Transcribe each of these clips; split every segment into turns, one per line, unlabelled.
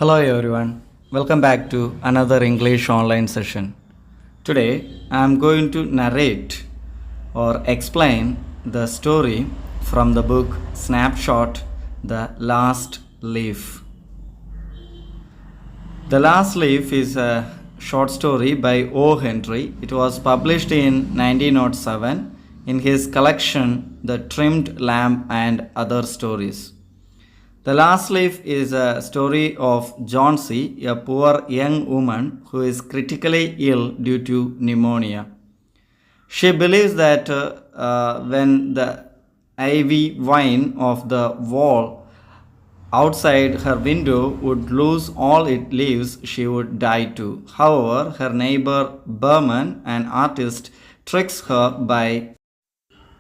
Hello everyone, welcome back to another English online session. Today I am going to narrate or explain the story from the book Snapshot The Last Leaf. The Last Leaf is a short story by O. Henry. It was published in 1907 in his collection The Trimmed Lamp and Other Stories. The Last Leaf is a story of Johnsy, a poor young woman who is critically ill due to pneumonia. She believes that when the ivy vine of the wall outside her window would lose all its leaves, she would die too. However, her neighbor Behrman, an artist, tricks her by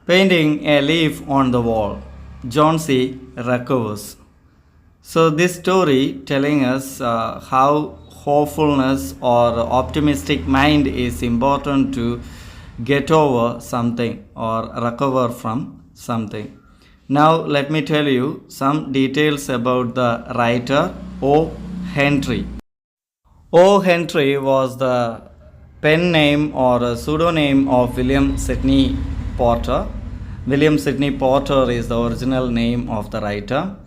painting a leaf on the wall. Johnsy recovers. So this story telling us how hopefulness or optimistic mind is important to get over something or recover from something. Now let me tell you some details about the writer O. Henry. O. Henry was the pen name or a pseudonym of William Sidney Porter. William Sidney Porter is the original name of the writer.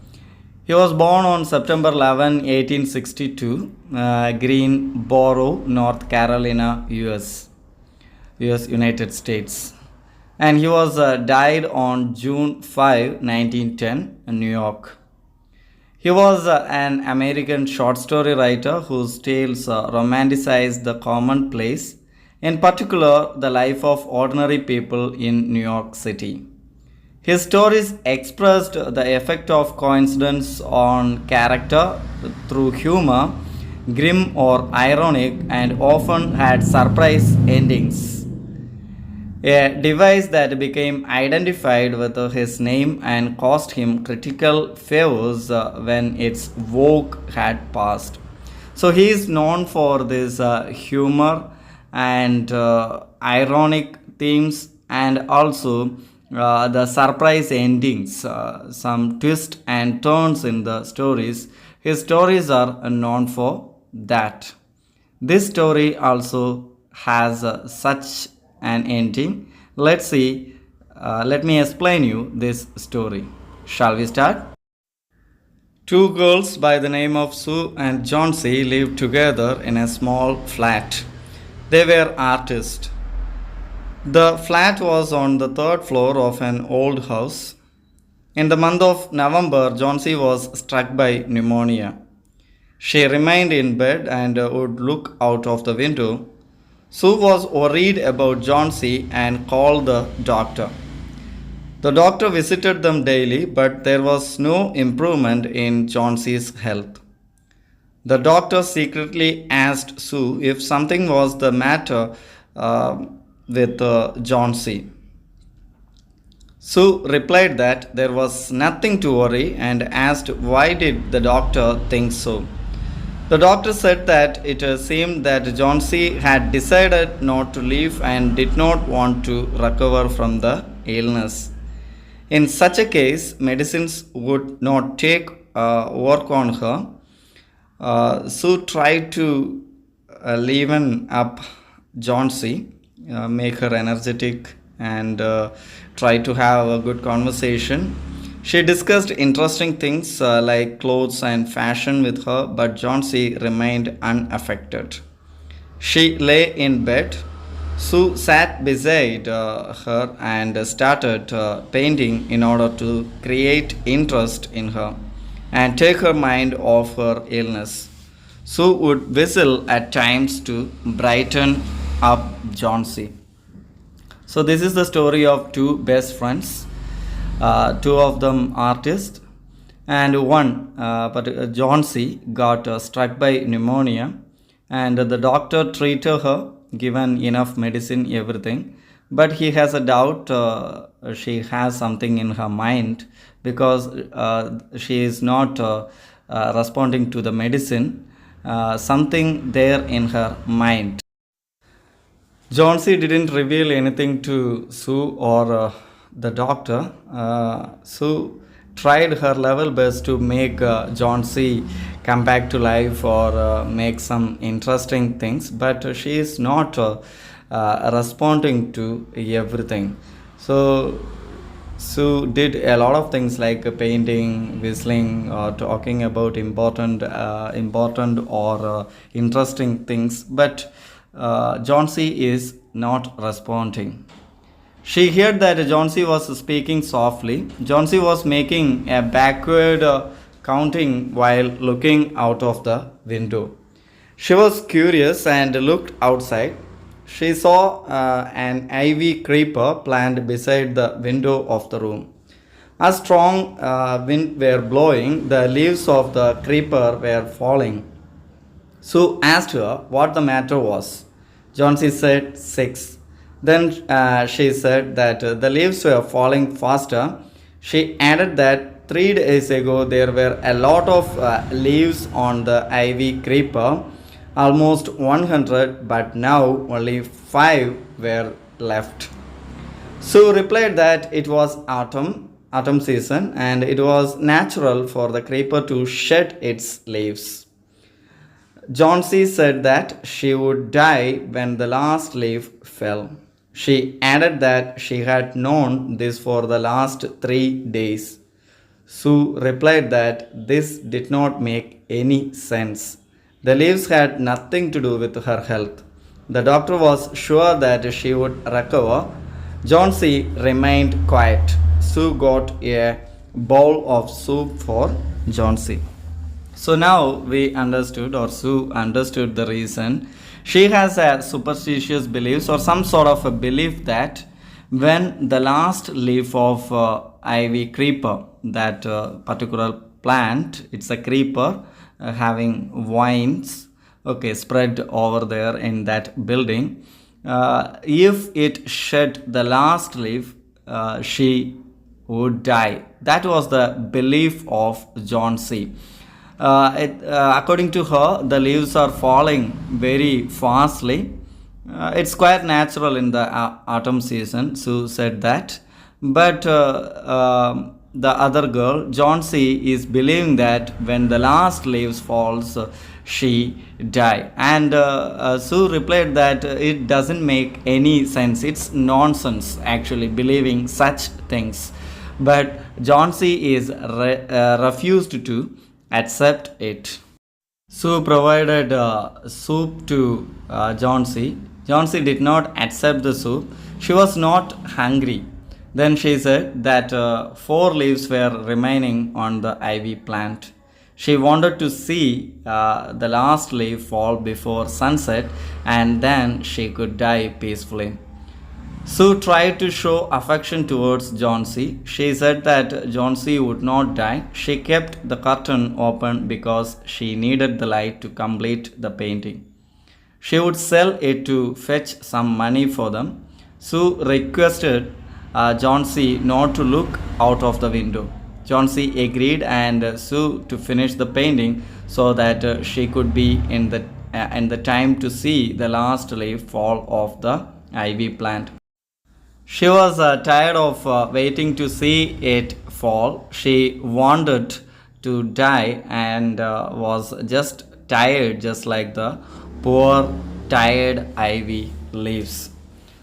He was born on September 11, 1862, Greensboro, North Carolina, United States. And he was died on June 5, 1910, in New York. He was an American short story writer whose tales romanticized the commonplace, in particular the life of ordinary people in New York City. His stories expressed the effect of coincidence on character through humor, grim or ironic, and often had surprise endings. A device that became identified with his name and cost him critical favors when its vogue had passed. So he is known for this humor and ironic themes, and also the surprise endings, some twists and turns in the stories. His stories are known for that. This story also has such an ending. Let's see. Let me explain you this story. Shall we start? Two girls by the name of Sue and Johnsy lived together in a small flat. They were artists. The flat was on the third floor of an old house. In the month of November, Johnsy was struck by pneumonia. She remained in bed and would look out of the window. Sue was worried about Johnsy and called the doctor. The doctor visited them daily, but there was no improvement in Johnsy's health. The doctor secretly asked Sue if something was the matter with Johnsy. Sue replied that there was nothing to worry and asked why did the doctor think so. The doctor said that it seemed that Johnsy had decided not to live and did not want to recover from the illness. In such a case, medicines would not work on her. Sue tried to liven up Johnsy, make her energetic, and try to have a good conversation. She discussed interesting things like clothes and fashion with her, but Johnsy remained unaffected. She lay in bed. Sue sat beside her and started painting in order to create interest in her and take her mind off her illness. Sue would whistle at times to brighten up Johnsy. So this is the story of two best friends, two of them artists, and but Johnsy got struck by pneumonia, and the doctor treated her, given enough medicine, everything, but he has a doubt. She has something in her mind because she is not responding to the medicine, something there in her mind. Johnsy didn't reveal anything to Sue or the doctor. Sue tried her level best to make Johnsy come back to life or make some interesting things, but she is not responding to everything. So Sue did a lot of things like painting, whistling, or talking about important or interesting things, but Johnsy is not responding. She heard that Johnsy was speaking softly. Johnsy was making a backward counting while looking out of the window. She was curious and looked outside. She saw an ivy creeper planted beside the window of the room. A strong wind were blowing, the leaves of the creeper were falling. Sue asked her what the matter was. Johnsy said 6. Then she said that the leaves were falling faster. She added that 3 days ago there were a lot of leaves on the ivy creeper, almost 100, but now only 5 were left. Sue replied that it was autumn season, and it was natural for the creeper to shed its leaves. Johnsy said that she would die when the last leaf fell. She added that she had known this for the last 3 days. Sue replied that this did not make any sense. The leaves had nothing to do with her health. The doctor was sure that she would recover. Johnsy remained quiet. Sue got a bowl of soup for Johnsy. So now we understood, or Sue understood the reason. She has a superstitious beliefs or some sort of a belief that when the last leaf of ivy creeper, that particular plant, it's a creeper having vines, okay, spread over there in that building. If it shed the last leaf, she would die. That was the belief of Johnsy. According to her, the leaves are falling very fastly. It's quite natural in the autumn season, Sue said that. But the other girl, Johnsy, is believing that when the last leaves falls, she die. And Sue replied that it doesn't make any sense. It's nonsense actually believing such things. But Johnsy is refused to accept it. Sue provided soup to Johnsy. Johnsy did not accept the soup. She was not hungry. Then she said that 4 leaves were remaining on the ivy plant. She wanted to see the last leaf fall before sunset, and then she could die peacefully. Sue tried to show affection towards Johnsy. She said that Johnsy would not die. She kept the curtain open because she needed the light to complete the painting. She would sell it to fetch some money for them. Sue requested Johnsy not to look out of the window. Johnsy agreed, and Sue to finish the painting so that she could be in the time to see the last leaf fall off the ivy plant. She was tired of waiting to see it fall. She wanted to die and was just tired, just like the poor, tired ivy leaves.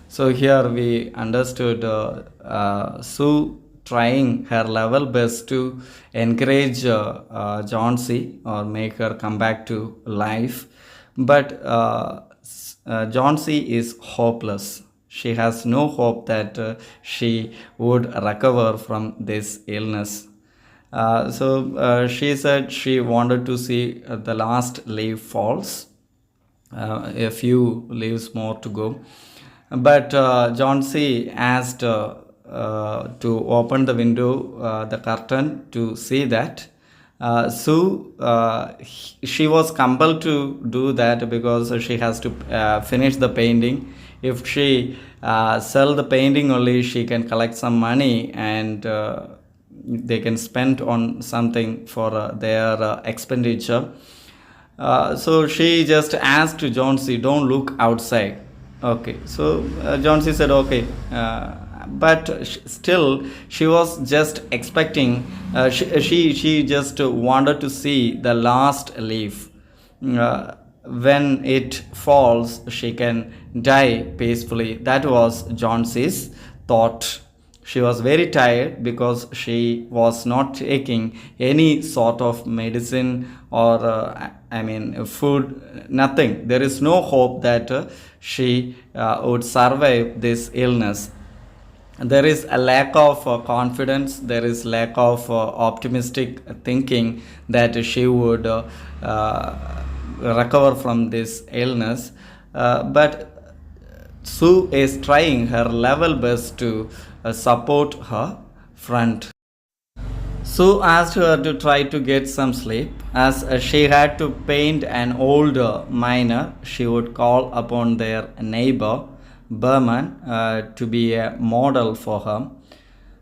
So here we understood Sue trying her level best to encourage Johnsy or make her come back to life. But Johnsy is hopeless. She has no hope that she would recover from this illness. She said she wanted to see the last leaf falls, a few leaves more to go. But Johnsy asked to open the window, the curtain, to see that. She was compelled to do that because she has to finish the painting. If she sell the painting only, she can collect some money and they can spend on something for their expenditure. So she just asked Johnsy, don't look outside. Okay, so Johnsy said, okay, but still she was just expecting. She just wanted to see the last leaf. When it falls, she can die peacefully. That was Johnsy's thought. She was very tired because she was not taking any sort of medicine or, food, nothing. There is no hope that she would survive this illness. There is a lack of confidence, there is lack of optimistic thinking that she would recover from this illness. But Sue is trying her level best to support her friend. Sue asked her to try to get some sleep. As she had to paint an old miner, she would call upon their neighbor, Behrman, to be a model for her.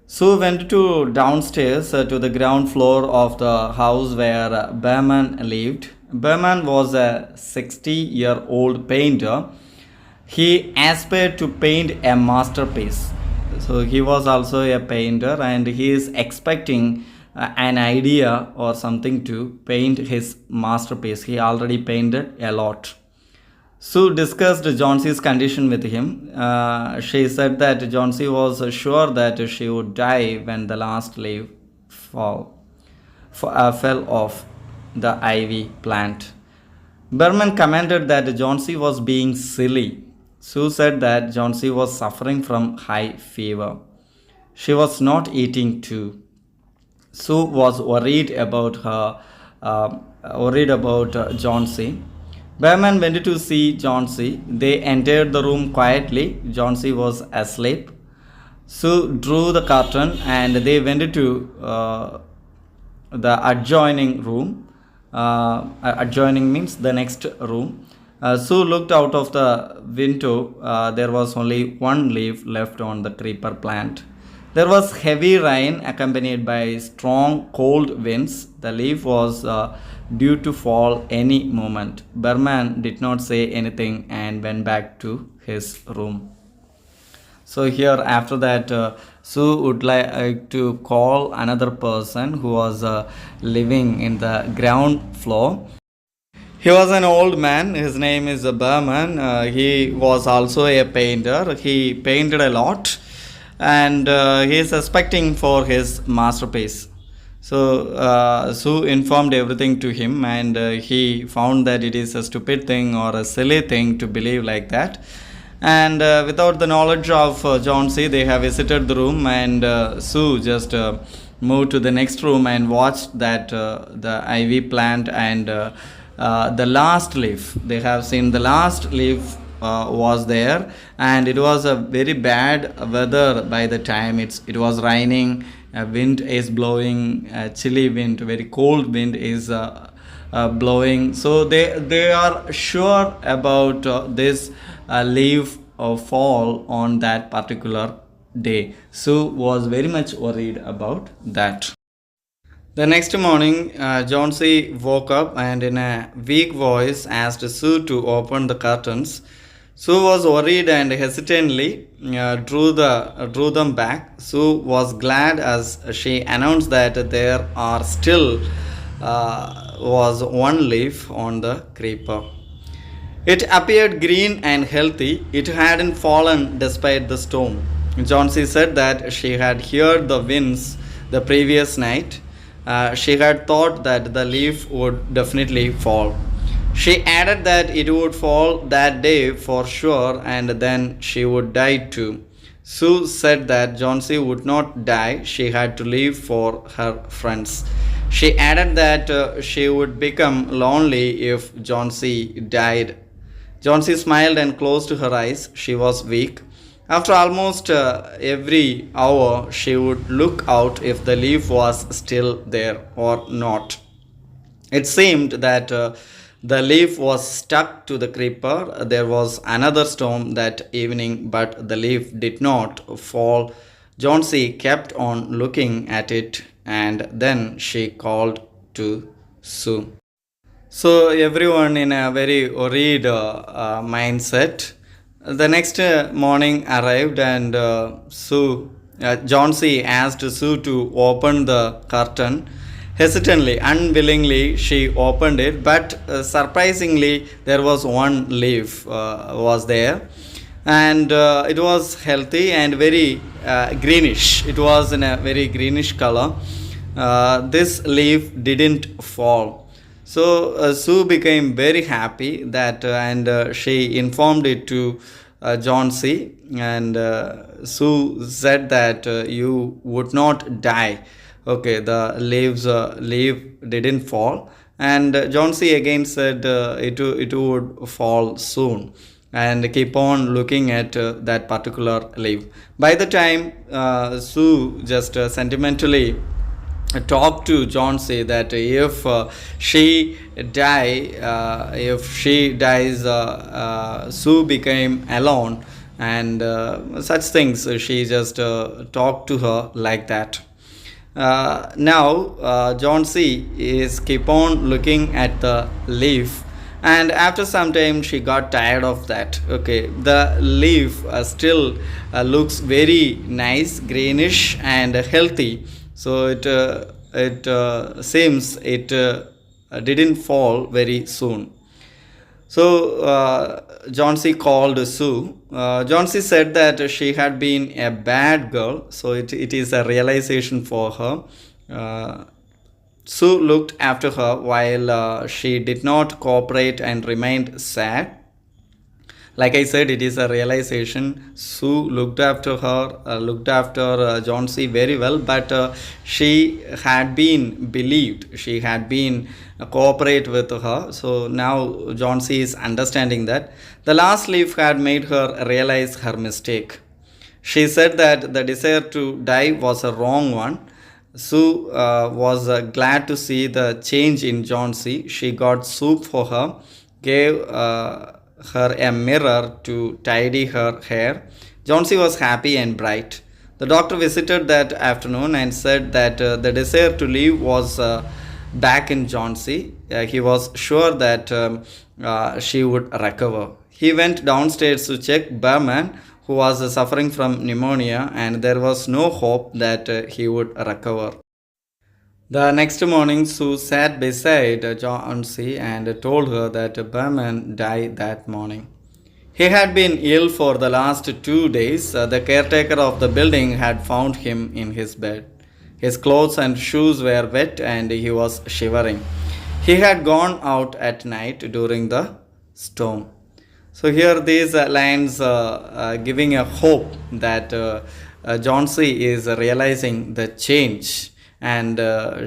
Sue went to downstairs to the ground floor of the house where Behrman lived. Behrman was a 60-year-old painter. He aspired to paint a masterpiece. So he was also a painter and he is expecting an idea or something to paint his masterpiece. He already painted a lot. Sue discussed Johnsy's condition with him. She said that Johnsy was sure that she would die when the last leaf fell off the ivy plant. Behrman commented that Johnsy was being silly. Sue said that Johnsy was suffering from high fever. She was not eating too. Sue was worried about Johnsy. Behrman went to see Johnsy. They entered the room quietly. Johnsy was asleep. Sue drew the curtain and they went to the adjoining room. Adjoining means the next room. Sue looked out of the window. There was only one leaf left on the creeper plant. There was heavy rain accompanied by strong cold winds. The leaf was due to fall any moment. Behrman did not say anything and went back to his room. So here after that Sue would like to call another person who was living in the ground floor. He was an old man. His name is Behrman. He was also a painter. He painted a lot and he is expecting for his masterpiece. So Sue informed everything to him and he found that it is a stupid thing or a silly thing to believe like that. And without the knowledge of Johnsy, they have visited the room and Sue just moved to the next room and watched that the ivy plant and the last leaf. They have seen the last leaf was there and it was a very bad weather by the time it was raining. Wind is blowing, chilly wind, very cold wind is blowing. So they are sure about this leaf fall on that particular day. Sue was very much worried about that. The next morning, Johnsy woke up and in a weak voice asked Sue to open the curtains. Sue was worried and hesitantly drew them back. Sue was glad as she announced that there are still was one leaf on the creeper. It appeared green and healthy. It hadn't fallen despite the storm. Johnsy said that she had heard the winds the previous night. She had thought that the leaf would definitely fall. She added that it would fall that day for sure and then she would die too. Sue said that Johnsy would not die. She had to leave for her friends. She added that she would become lonely if Johnsy died. Johnsy smiled and closed her eyes. She was weak. After almost every hour, she would look out if the leaf was still there or not. It seemed that the leaf was stuck to the creeper. There was another storm that evening, but the leaf did not fall. Johnsy kept on looking at it and then she called to Sue. So everyone in a very worried mindset. The next morning arrived, and Johnsy asked Sue to open the curtain. Hesitantly, unwillingly, she opened it, but surprisingly, there was one leaf was there, and it was healthy and very greenish. It was in a very greenish color. This leaf didn't fall. So Sue became very happy that, and she informed it to Johnsy, and Sue said that you would not die. Okay, the leaf didn't fall, and Johnsy again said it would fall soon, and keep on looking at that particular leaf. By the time Sue just sentimentally talk to Johnsy that if if she dies, Sue became alone, and such things. She just talked to her like that. Now Johnsy is keep on looking at the leaf, and after some time she got tired of that. Okay, the leaf still looks very nice, greenish and healthy, so it seems it didn't fall very soon. So Johnsy called Sue. Johnsy said that she had been a bad girl, so it is a realization for her. Sue looked after her while she did not cooperate and remained sad. Like I said, it is a realization. Sue looked after her, looked after Johnsy very well, but she had been believed, she had been cooperate with her. So now Johnsy is understanding that the last leaf had made her realize her mistake. She said that the desire to die was a wrong one. Sue was glad to see the change in Johnsy. She got soup for her, gave her a mirror to tidy her hair. Johnsy was happy and bright. The doctor visited that afternoon and said that the desire to live was back in Johnsy. He was sure that she would recover. He went downstairs to check Behrman, who was suffering from pneumonia, and there was no hope that he would recover. The next morning, Sue sat beside Johnsy and told her that Behrman died that morning. He had been ill for the last 2 days. The caretaker of the building had found him in his bed. His clothes and shoes were wet and he was shivering. He had gone out at night during the storm. So here these lines giving a hope that Johnsy is realizing the change, and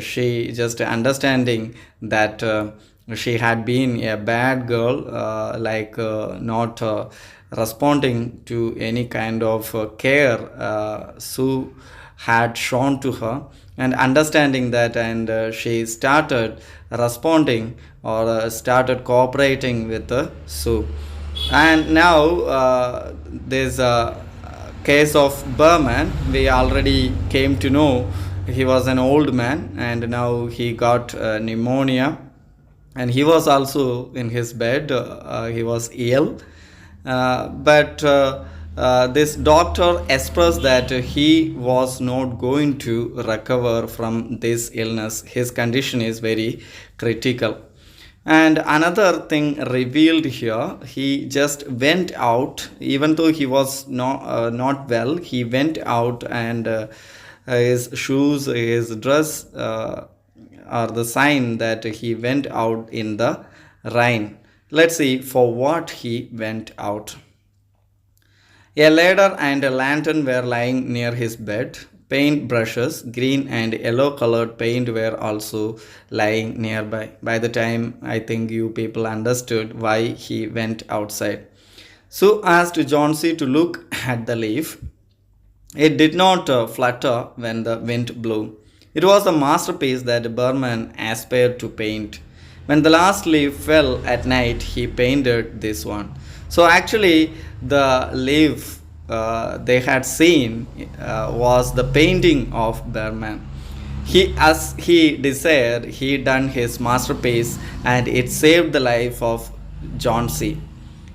she just understanding that she had been a bad girl, not responding to any kind of care Sue had shown to her, and understanding that, and she started responding or started cooperating with Sue. And now there's a case of Behrman. We already came to know he was an old man, and now he got pneumonia, and he was also in his bed. He was ill, but this doctor expressed that he was not going to recover from this illness. His condition is very critical. And another thing revealed here, he just went out, even though he was not well. He went out, and his shoes, his dress are the sign that he went out in the rain. Let's see for what he went out. A ladder and a lantern were lying near his bed. Paint brushes, green and yellow colored paint, were also lying nearby. By the time I think you people understood why he went outside. Sue asked Johnsy to look at the leaf. It did not flutter when the wind blew. It was a masterpiece that Behrman aspired to paint. When the last leaf fell at night, he painted this one. So actually, the leaf they had seen was the painting of Behrman. As he desired, he done his masterpiece, and it saved the life of Johnsy.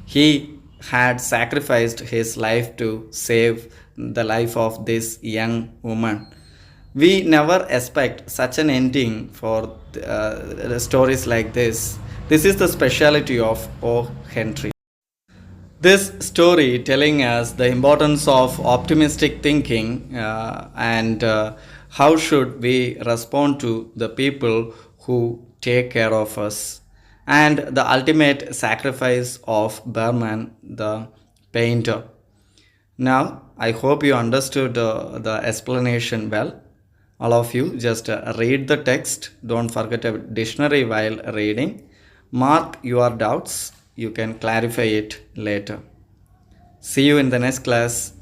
He had sacrificed his life to save the life of this young woman. We never expect such an ending for stories like this. This is the speciality of O. Henry. This story telling us the importance of optimistic thinking and how should we respond to the people who take care of us, and the ultimate sacrifice of Behrman the painter. Now I hope you understood the explanation well. All of you just read the text, don't forget a dictionary while reading, mark your doubts, you can clarify it later. See you in the next class.